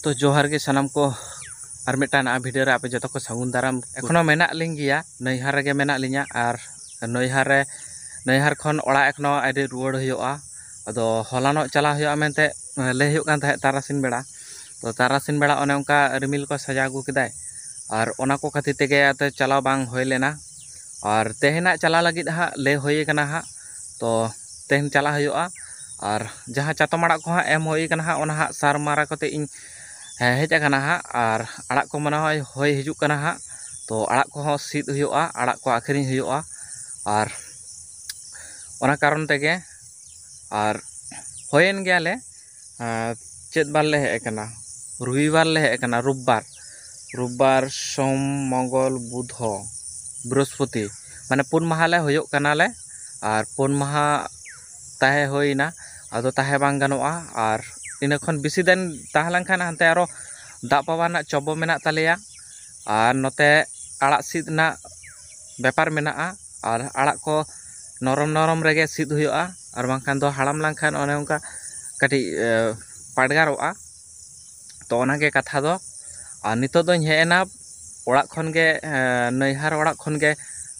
तो जोहार के सनम को और मिटान भिडियो रे आपे जतो को सागुन दाराम एखोनो मेना लिंग गिया नैहार रे मेना लिया और नैहार खन ओड़ा एखोनो आइडि रुवाड़ हुयोआ अदो हलानो चला हुयोआ मेनते ले हुयो कान थाहे तारासिन बेड़ा तो तारासिन बेड़ा ओने उनका रिमिल को सजा अगु केदाय और ओना को खातिर तेगे आते चलाव बांग होय लेना और तेहेना चला लगिद हा ले होय कना हा तो तेहन चला हुयोआ और जहाँ चातमाड़ा को एम होय कना हा ओना हा सार मारा कते इन हेज आकना हा और आड़ाग को मना होय हिजुग कना हा तो आड़ाग को सीद हुयोआ आड़ाग को आखिरिंग हुयोआ और ओना कारण तेगे और होयन गयाले चेत बार ले हेज कना रविवार ले हेज कना रुबबार सोम मंगल बुध बृहस्पति माने पुन माहा ले होयोग कना ले और पुन माहा ताहे होइना आदो ताहे बांग गानोआ और इन खन बेसी दिन ताहलां खान हानते आरो दा पावा चबो मेना तालेया और नोते आड़ाग सीद ना बेपार मेना और आड़ाग को नरम नरम रेगे सीद हुयोआ और बांखान दो हाड़ाम लांखान ओने उनका कटी पाड़गारोआ तो ओनागे कथा दो और नितो दो हेना ओड़ाग खन गे नैहार ओड़ाग खन गे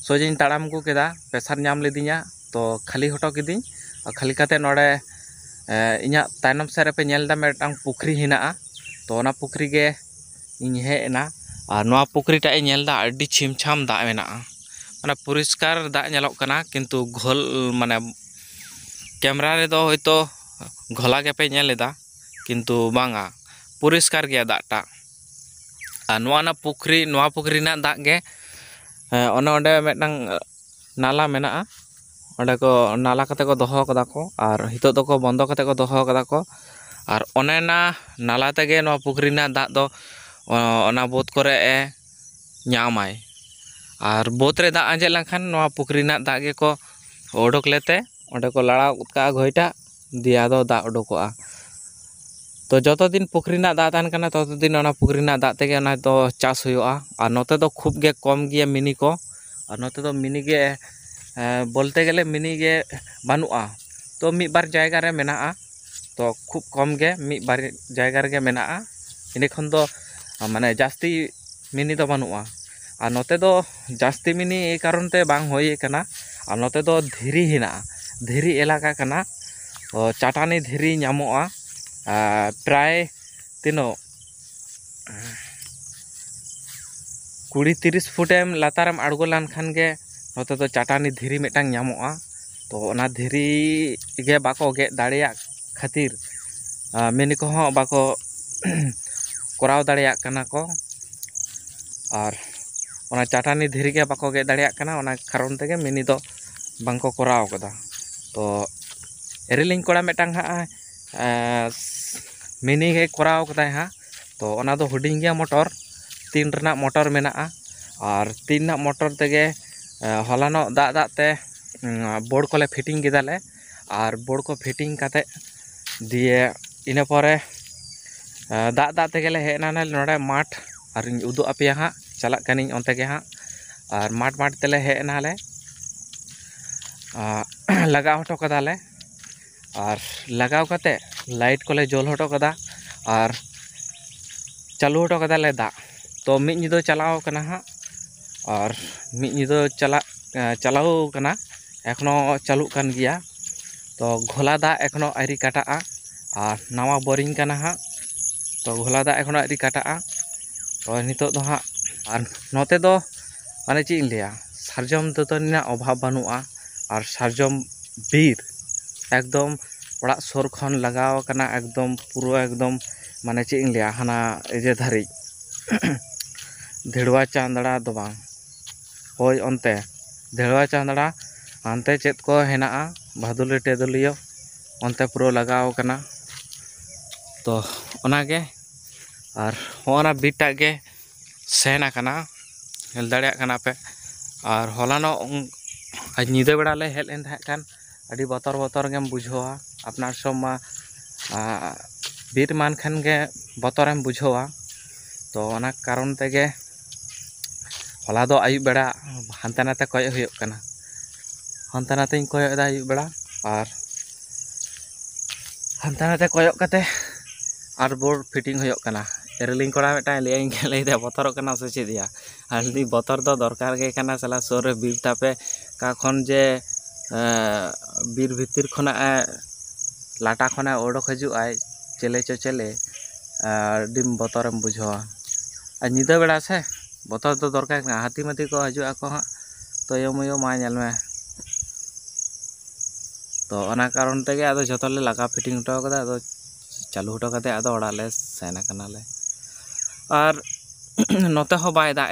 सोजें ताड़ाम गु केदा प्रेसार नाम लेदिया तो खाली हटो किदिं और खाली काते नोडे इኛ तायनम सेरे पे नेलदा मेटांग पुखरी हिना तो ओना पुखरी गे इन हेना और नोआ पुखरी टा नेलदा अड्डी छिमछाम दा मेना माने परिष्कार दा नेलोग कना किंतु घोल माने कैमरा रे दो होयतो घोला गे पे नेलेदा किंतु बांगा परिष्कार गया दाटा और नोआ पुखरी ना दा गे ओने ओंडे मेटांग नाला मेना ओंडे को नाला कते को दोहो कदा को और हितो दो को बंदो कते को दोहो कदा को और ओनेना नाला तेगे नो पुखरी ना दाग दो ओना बोत करे ए न्यामाय और बोत रे दाग आंजे लंखान नो पुखरी ना दाग गे को ओडोक लेते ओंडे को लड़ा उतका घोइटा दिया दो दाग ओडोकोआ तो जतो दिन पुखरी ना दाग तान कना ततो दिन ओना पुखरी ना दाग तेगे ओना तो चास हुयोआ और नोते दो खूब गे कम गिया मिनी को और नोते दो मिनी गे बोलते गले मिनी गे बानुआ तो मी बार जायगा रे मेना तो खूब कम गे मी बार जायगा रे मेना इने खन दो माने जास्ती मिनी दो बानुआ और नोते दो जास्ती मिनी ए कारण ते बांग होय कना और नोते दो धीरी हिना धीरी एलाका कना तो चाटानी धीरी नामोआ प्राय तीनो 20-30 फुटेम लातारम आड़गो लान खान गे नोते तो चाटानी धीरी मेटांग नामोआ तो ओना धीरी गे बाको गे दाड़िया खातिर मिनी को हो बाको कोराव दाड़िया कना को और ओना चाटानी धीरी गे बाको गे दाड़िया कना ओना कारण तेगे मिनी दो बांको कोराव कदा तो एरिलिंग कोड़ा मेटांग हा मिनी गे कोराव कदा हा तो ओना दो हुडिंग गया मोटर 3 रना मोटर मेना और 3 ना मोटर तेगे हलानो दाग दाग ते बोर्ड को ले फिटिंग केदाले और बोर्ड को फिटिंग काते दिए इने परे दाग दाग तेगे हेना नोडे माठ और उदु आपेया हाँ चला कनिंग ओंते गे हाँ और माठ तेले हेना ले लगाव हटो कदाले और लगाव काते लाइट को ले जोल हटो कदा और चालू हटो कदाले दाग तो मिद निदो चलाव कना हाँ और मिद निदो चलाव कना एखनो चालू कान गिया तो घोला दा एखनो आरी काटा और नवा बोरिंग कना हाँ तो घोला दा एखनो आरी काटा तो नितो दो हाँ और नोते दो माने ची लिया सारजम दतनिना अभाव बानुआ और सारजम बीर एकदम ओड़ा सोर खन लगाव कना एकदम पूरा एकदम माने ची लिया हाना एजे धारी धेड़वा चांदड़ा दो बांग होय ओनते धेड़वा चांदड़ा आनते चेत को हेना भादुली टेदुलियो ओनते पूरा लगाव कना तो ओनागे और होना बीटा गे सेना कना हेल दाड़िया कना पे और हलानो आज निदे बेड़ा ले हेल एन थाहे कान अडी बतर गेम बुझोआ अपना सब बीर मान खान गे बतरेम बुझोआ तो ओना कारण तेगे हला दो आयुब बेड़ा हानते नाते कय हुयोग कना हानते नाते कयदा आयुब बेड़ा और हानते नाते कयग काते आर बोर्ड फिटिंग होयो कना रेलिंग कोड़ा मिटा लई दे बतर कना से चेद या आलदी बतर दो दरकार गे कना साला सोरे बीर तापे का खन जे बीर भितिर खना लाटा खना ओडक हजू आय चले चले डिम बतरम बुझवा आ निदा बेड़ा से बतर दो दरकार कना हाथी माती को हजू आको हा तो यो मा नेल में तो अना कारण तेगे आदो जतले लगा फिटिंग हटो कदा आदो चालू हटो कते आदो ओड़ा ले सेना कना ले और नोते हो बाय दा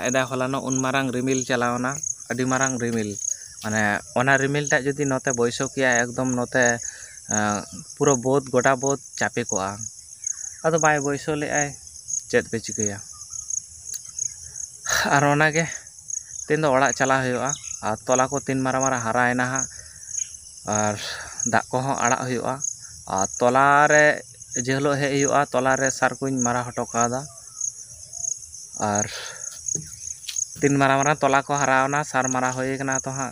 एदाय हलानो उन मारांग रिमिल चलावना अडी मारांग रिमिल माने ओना रिमिल ता जदि नोते बयसो किया एकदम नोते पूरा बोध गोटा बोध चापे कोआ आदो बाय बयसो ले आय चेत पे चिकया और ओनागे तीन दो ओड़ा चला हुआ और तोला को तीन मारा मारा हरायना हा और दाग को आड़ा हुआ और तोला रे जेहलो हे हुआ तोला रे सार को मारा हटो कादा और तीन मारा मारा तोला को हरावना सार मारा होयकना तो हाँ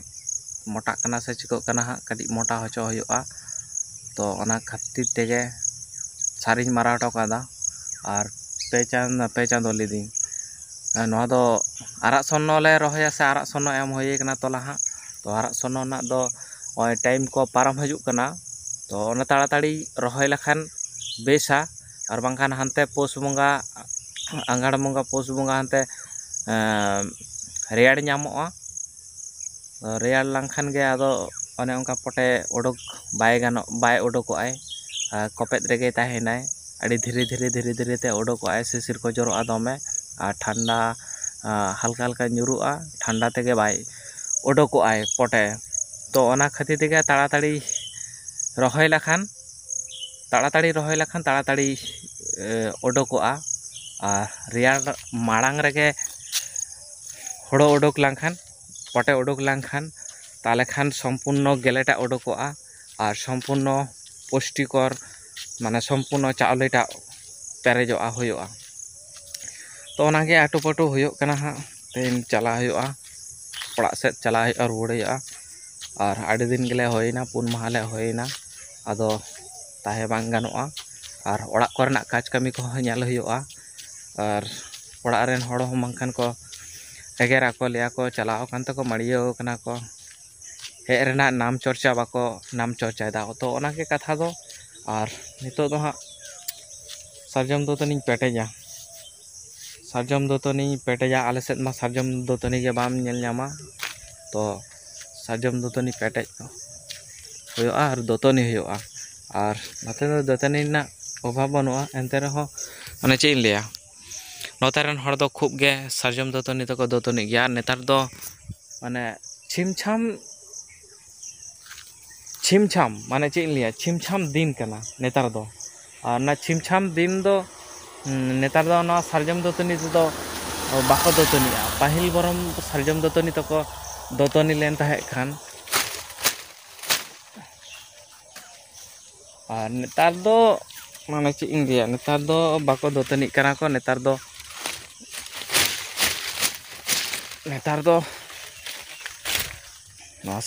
मोटा कना से चिको कना हाँ कटी मोटा हचो हुआ तो ओना खातिर तेगे सारिन मारा हटो कादा और पे चांदो लिदी नवा दो आरा सन्नो ले रहोया से आरा सन्नो एम होये कना तोला हाँ तो आरा सन्नो ना दो टाइम को पारम हजूक कना तो ओना ताड़ाताड़ी रहोय लखान बेसा और बांखान हानते पोस बंगा आंगाड़ बंगा पोस बंगा हानते रेयाड़ ᱧᱟᱢᱚᱜᱼᱟ रेयाड़ लंखान गे आदो ओने ओंका पटे ओडोक बाय ओडोकोआय कपेद रेगे ताहेनाय अड़ी धीरे ते ओडोकोआय सिसिर को जरोआ दमे और ठंडा हल्का हल्का ᱧᱩᱨᱩᱜᱼᱟ ठंडा तेगे बाय ओडोकोआय पटे तो ओना खातिर तेगे ताड़ाताड़ी रहोय लखान ताड़ाताड़ी ओडोकोआ और रेयाड़ माड़ांग रेगे हड़ो ओडोक लंखान पटे ओडोक लंखान ताले खान सम्पूर्ण गेलेटा ओडोकोआ और सम्पूर्ण पुष्टिकर माने सम्पूर्ण चावलेटा पेरेजोआ हुयोआ तो ओनागे आटो पटो हुयो कना हा तेन चला हुयोआ ओड़ा सेद चला हुयोआ रुवाड़ हुयोआ और आड़ी दिन गेले होयना 4 माह ले होयना आदो ताहे बांग गानोआ और ओड़ा कोरेना काज कामी को नेल हुयोआ और ओड़ा रेन हड़ हो मांखान को एगेरा को लिया को चलाओ कान तको मड़ियो कना को हे रेना नाम चर्चा बाको नाम चर्चा दा तो ओना के कथा दो और नितो दो हा सरजम दोतनी पेटेजा आले सेद मा सरजम दोतनी के बाम नेल ᱧᱟᱢᱟ तो सरजम दोतनी पेटेज हुयोआ और दोतनी हुयोआ और नते दो दोतनी ना अभाव बनुआ एनते रहो माने चे इन लिया नोते रन हड़ दो खूब गे सरजम दोतनी तको दोतनी गया नेतार दो माने छिमछाम माने चे इन लिया छिमछाम दिन कना नेतार दो और ना छिमछाम दिन दो नेतार दो ना सरजम दोतनी दो बाको दोतनी पाहिल बरम सरजम दोतनी तको दोतनी लेन ताहे खान और नेतार दो माने चे इन लिया नेतार दो बाको दोतनी कना को नेतार दो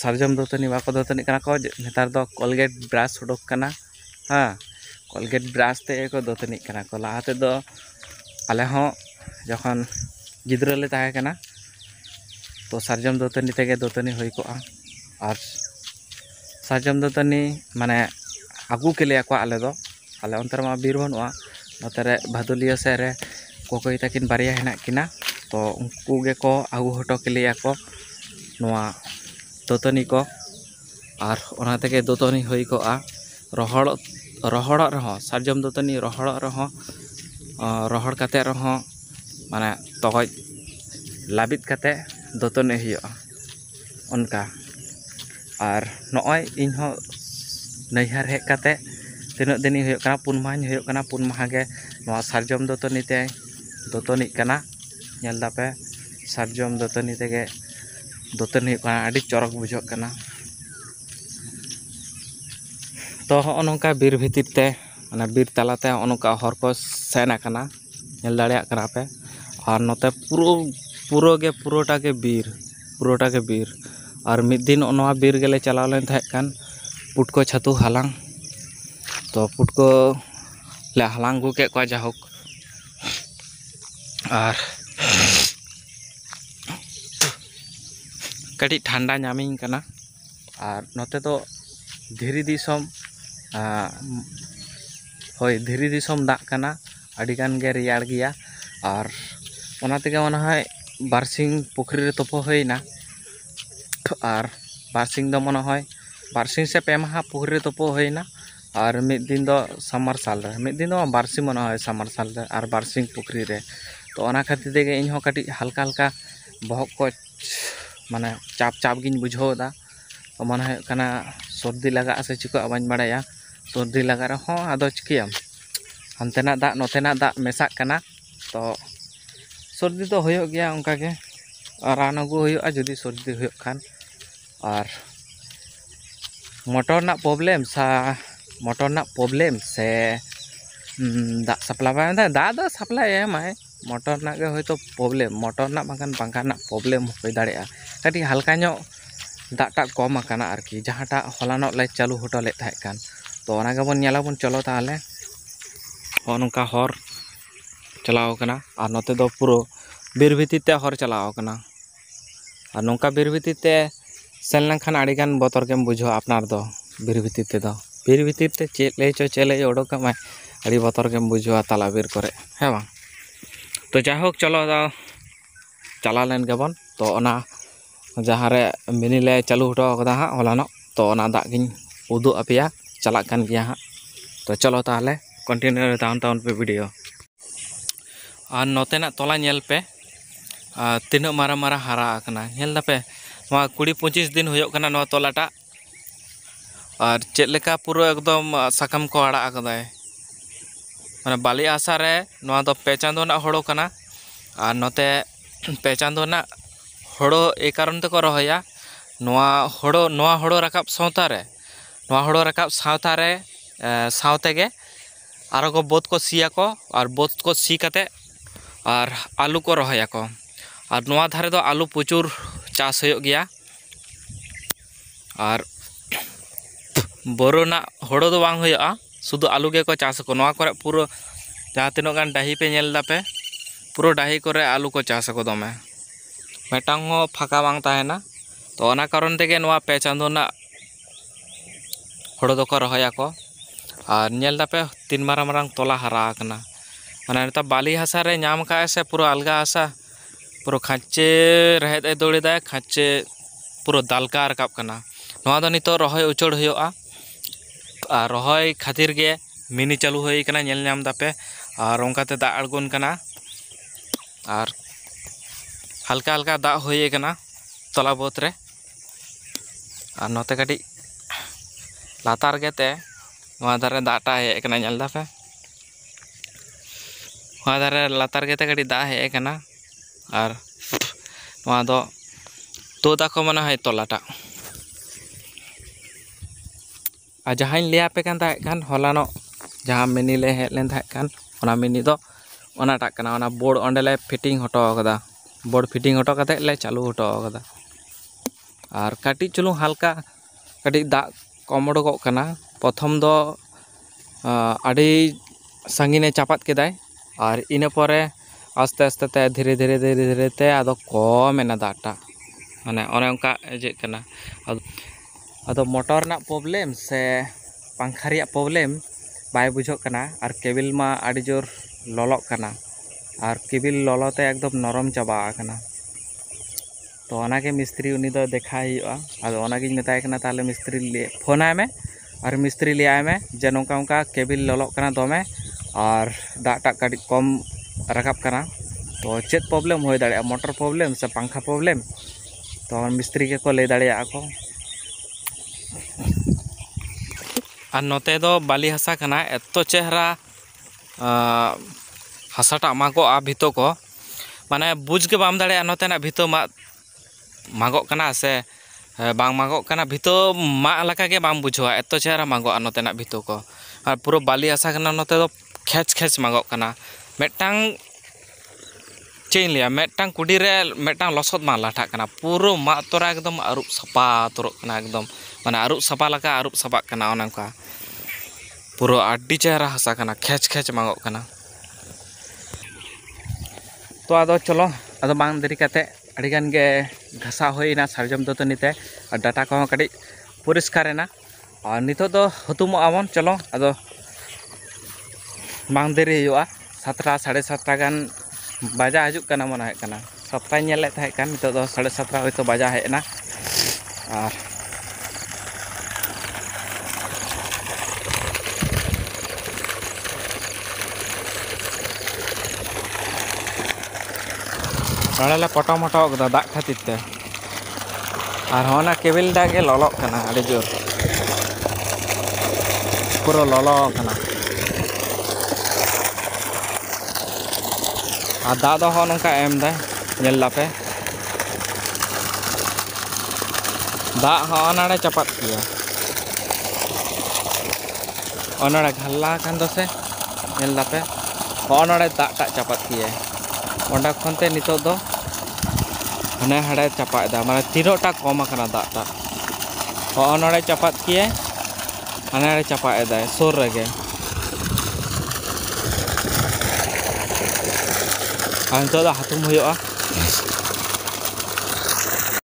सरजम दोतनी बाको दोतनी कना को नेतार दो कोलगेट ब्राश उडोक कना हाँ कोलगेट ब्राश ते को दोतनी कना को लाहाते दो आले हो जखन गिद्रा ले ताहे कना तो सरजम दोतनी तेगे दोतनी होई कोआ और सरजम दोतनी माने आगू के लिया को आले अंतर मा बीर बनुआ नोतरे भादुलिया से रे कोकोई तकिन बारिया हेना किना तो उनको गे को आगू हटो के लिया को नोआ दोतनी को और ओना तेगे दोतनी होई कोआ रहोड़ रहो सरजम दोतनी रहोड़ काते रहो माने तगज लाबित काते दोतनी हुयोआ उनका और नॉय इन हो नैहर हेज काते तीना दिन हुयोग कना 4 माह हुयोग कना 4 माह गे नोआ सरजम दोतनी ते दोतनी कना नेल दापे सरजम दोतनी तेगे दोतनी हुयोग कना आडी चरक बुझोग कना तो नोंका बीर भितिर ते माने बीर तालाते नोंका हर को सेन आकना नेल दाड़ेया कना पे और नोते पुरोटा के बीर और मिद दिन नोआ बीर गेले चलाव लेन थाहे कान पुटको छातु हालांग तो पुटको ले हलांग गु के को जाहोक और कटी ठंडा नामिंग कना और नोते तो धीरी दिसम होय धीरी दिसम दा कना अडिगान गे रियाड़ गिया और ओना तेगे ओना है बारसिंग पुखरी रे तोपो होइना और बारसिंग दो मना है बारसिंग से पे माहा पुखरी रे तोपो होइना और मिद दिन दो समरसाल रे मिद दिन दो बारसिंग मना है समरसाल रे और बारसिंग पुखरी रे तो ओना खातिर तेगे इन हो कटी हल्का हल्का बहक को माने चाप चाप गिन बुझोदा तो मन है कना सर्दी लगा से चिको बाñ बाड़ाया सर्दी लगा रे हो आदो चिकियाम हनतेना दा नोतेना दा मेसा कना तो सर्दी तो होयो गया उनका के रान अगु होयो जदि सर्दी होयो खान और मोटर ना प्रॉब्लम से दा सप्लाई दा दा सप्लाई एमाय मोटर ना के होय तो प्रॉब्लम मोटर ना बांखान पंखा ना प्रॉब्लम होय दाड़ेया कटी हल्का नो दाटा कम आकाना आरकी जहाँटा हलानो ले चालू होटो ले थाहे कान तो ओना गेबन नेलाबन चलो ताहले नोंका हर चलाव कना और नोते दो पुरो बीर भितिर ते हर चलाव कना और नोंका बीर भितिर ते सेन लंखान आड़ीगान बतर केम बुझो आपनार दो बीर भितिर ते चेले ओडोक माय आड़ी बतर केम बुझो ताला बीर करे है बांग तो जाहोक चलो चला लेन गेबन तो ओना जहाँ रे मिनी ले चालू हटो कदा हाँ हलानो तो ओना दाग गिन उदु अपिया चला कान गिया हाँ तो चलो ताहले कंटिन्यू ताउन पे वीडियो और नोतेना तोला नेल पे तीन मारा मारा हारा आकना नेल दापे 20-25 दिन होयो कना नो तोलाटा और चेक लेका पूरा एकदम साकम को आड़ा आकदाय माने बाली आसा रे नोआ दो पे चांदो ना होड़ो कना और नोते पे चांदो ना होड़ो ए कारण ते को रहोया नोआ होड़ो राकाब सावता रे सावते गे आरो को बोत को सिया को और बोत को सी काते और आलू को रहोया को और नोआ धारे दो आलू प्रचुर चाष होयो गया और बोरो ना होड़ो दो बांग होयोआ शुद्ध आलू गे को चाष को नोआ करे पूरा जहाँ तीनो गान डाही पे नेल दापे पूरा डाही करे आलू को चाष को दमे मेटांग हो फाका बांग ताहेना तो ओना कारण तेगे नोआ पे चांदो ना होड़ो दो को रहोया को और नेल दापे 3 मारांग तोला हारा आकना माने नेता बाली हासा रे नाम का से पूरा अलगा हासा पूरा खाचे रहेद ए दौड़े दा खाचे पूरा दालका रकाब कना नोआ दो नितो रहोय उचड़ होयोआ और रहोय खातिर गे मिनी चालू होय कना नेल नाम दापे और ओंकाते दा अड़गोन कना और हल्का हल्का दा होय कना तोला बोत रे और नोते कटी लातार गेते नोआ दारे दाटा हे कना नेल दापे नोआ दारे लातार गेते कटी दा हे कना और नोआ दो तोदा को मना है तोलाटा आ जहाँ लिया पे कान ताहे कान हलानो जहाँ मिनी ले हे लेन ताहे कान ओना मिनी दो ओना टाक कना ओना बोर्ड ओंडे ले फिटिंग हटो कदा बोर्ड फिटिंग हटो कते ले चालू हटो कदा और काटी चुलू हल्का काटी दा कम उडोगो कना प्रथम दो आड़ी सांगिने चापात केदाय और इना परे आस्ते आस्ते ते धीरे धीरे ते आदो कम एना दाटा माने ओने ओंका जे कना आदो मोटर ना प्रॉब्लम से पंखा रिया प्रॉब्लम बाय बुझो कना और केबल मा आड़ी जोर ललो कना और केबल ललोते एकदम नरम चाबा कना तो ओनागे मिस्त्री उनी दो देखा हुआ आदो ओनागे मेताय कना ताले मिस्त्री ले फोन आय में और मिस्त्री ले आय में जे नोंका ओंका केबल ललो कना दोमे और दाटा काटी कम रकाब कना तो चेत प्रॉब्लम होय दाड़े मोटर प्रॉब्लम से पंखा प्रॉब्लम तो मिस्त्री के को ले दाड़े को और नोते दो बाली हासा कना एतो चेहरा हासाटा मागो आ भितो को माने बुझ के बाम दाड़े नोते ना भितो मागो कना से बांग मागो कना भितो मा लका के बाम बुझवा एतो चेहरा मागो नोते ना भितो को और पूरा बाली हासा कना नोते दो खेच मागो कना मेटांग चेन लिया मेटांग कुडी रे मेटांग लसोद मा लाठा कना पूरा मा तोरा एकदम अरुप सपा तोरो कना एकदम माने अरुप सपा लका अरुप सपा कना ओनका पूरा आडी चेहरा हसा कना खेच खेच मांगो कना तो आदो चलो आदो बांग देरी काते अड़ीगान गे घासा होइना सारजम दतनीते और डाटा को कड़ी परिष्कार ना और नितो दो हतुमो आवन चलो आदो बांग देरी हुआ 7टा 7:30 गान बाजा हजुक कना मन है कना 7टा नेले थाहे कान नितो दो 7:30 होइतो बाजा हेना और नड़े पटो मटो दा खातिर ते और होना केबिल दागे ललो कना अड़ी जोर पूरा ललो कना और दा दो हो नंका एम दे नेल लापे दा हो अनाड़े चपात किया अनाड़े घल्ला कान दो से नेल लापे हो अनाड़े दा टा चपात किया ओंडा खनते नितो दो हने हड़े चपात दा माने तीनोटा कम कना दा टा हो अनाड़े चपात किया हने हड़े चपात दा सुर रगे अंतो दा हतुम हुआ